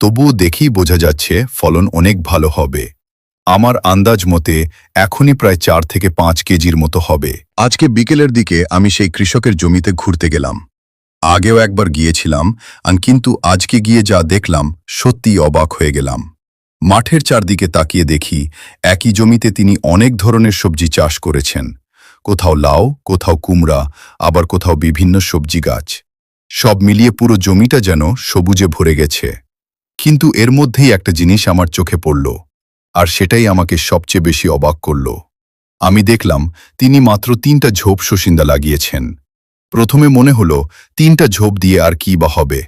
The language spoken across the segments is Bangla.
তবুও দেখেই বোঝা যাচ্ছে ফলন অনেক ভালো হবে। আমার আন্দাজ মতে এখনই প্রায় 4 থেকে 5 কেজির মতো হবে। আজকে বিকেলের দিকে আমি সেই কৃষকের জমিতে ঘুরতে গেলাম। আগেও একবার গিয়েছিলাম, কিন্তু আজকে গিয়ে যা দেখলাম সত্যিই অবাক হয়ে গেলাম। মাঠের চারদিকে তাকিয়ে দেখি একই জমিতে তিনি অনেক ধরনের সবজি চাষ করেছেন। কোথাও লাউ, কোথাও কুমড়া, আবার কোথাও বিভিন্ন সবজি গাছ। সব মিলিয়ে পুরো জমিটা যেন সবুজে ভরে গেছে। কিন্তু এর মধ্যেই একটা জিনিস আমার চোখে পড়ল, আর সেটাই আমাকে সবচেয়ে বেশি অবাক করল। আমি দেখলাম তিনি মাত্র 3টা ঝোপ সসিন্দা লাগিয়েছেন। প্রথমে মনে হলো 3টা ঝোপ দিয়ে আর কি বা হবে,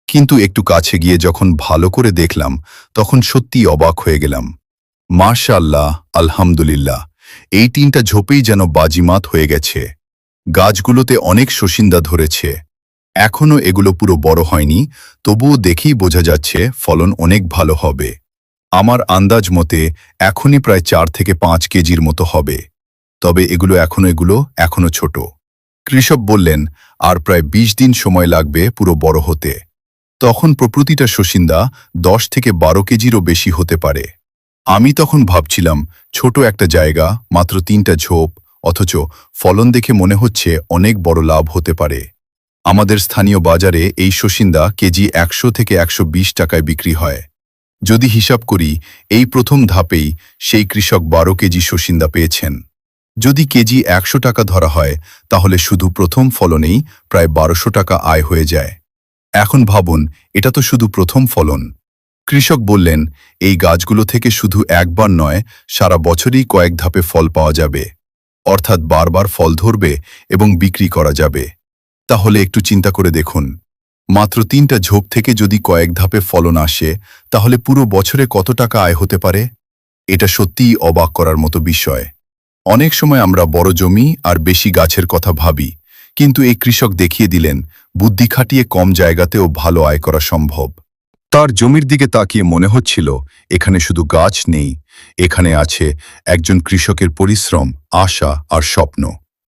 কিন্তু একটু কাছে গিয়ে যখন ভালো করে দেখলাম তখন সত্যিই অবাক হয়ে গেলাম। মাশাআল্লাহ, আলহামদুলিল্লাহ, এই 3টা ঝোপেই যেন বাজিমাত হয়ে গেছে। গাছগুলোতে অনেক সসিন্দা ধরেছে। এখনও এগুলো পুরো বড় হয়নি, তবুও দেখেই বোঝা যাচ্ছে ফলন অনেক ভালো হবে। আমার আন্দাজ মতে এখনই প্রায় 4 থেকে 5 কেজির মতো হবে। তবে এগুলো এখনো ছোট। কৃষক বললেন আর প্রায় 20 দিন সময় লাগবে পুরো বড় হতে। তখন প্রতিটা সসিন্দা 10 থেকে 12 কেজিরও বেশি হতে পারে। আমি তখন ভাবছিলাম, ছোট একটা জায়গা, মাত্র 3টা ঝোপ, অথচ ফলন দেখে মনে হচ্ছে অনেক বড় লাভ হতে পারে। আমাদের স্থানীয় বাজারে এই সসিন্দা কেজি 100 থেকে 120 টাকায় বিক্রি হয়। যদি হিসাব করি, এই প্রথম ধাপেই সেই কৃষক 12 কেজি সসিন্দা পেয়েছেন। যদি কেজি 100 টাকা ধরা হয়, তাহলে শুধু প্রথম ফলনেই প্রায় 1200 টাকা আয় হয়ে যায়। এখন ভাবুন, এটা তো শুধু প্রথম ফলন। কৃষক বললেন এই গাছগুলো থেকে শুধু একবার নয়, সারা বছরই কয়েক ধাপে ফল পাওয়া যাবে। অর্থাৎ বারবার ফল ধরবে এবং বিক্রি করা যাবে। তাহলে একটু চিন্তা করে দেখুন, মাত্র 3টা ঝোপ থেকে যদি কয়েক ধাপে ফলন আসে, তাহলে পুরো বছরে কত টাকা আয় হতে পারে? এটা সত্যিই অবাক করার মতো বিষয়। অনেক সময় আমরা বড় জমি আর বেশি গাছের কথা ভাবি, কিন্তু এই কৃষক দেখিয়ে দিলেন বুদ্ধি খাটিয়ে কম জায়গাতেও ভালো আয় করা সম্ভব। তার জমির দিকে তাকিয়ে মনে হচ্ছিল এখানে শুধু গাছ নেই, এখানে আছে একজন কৃষকের পরিশ্রম, আশা আর স্বপ্ন।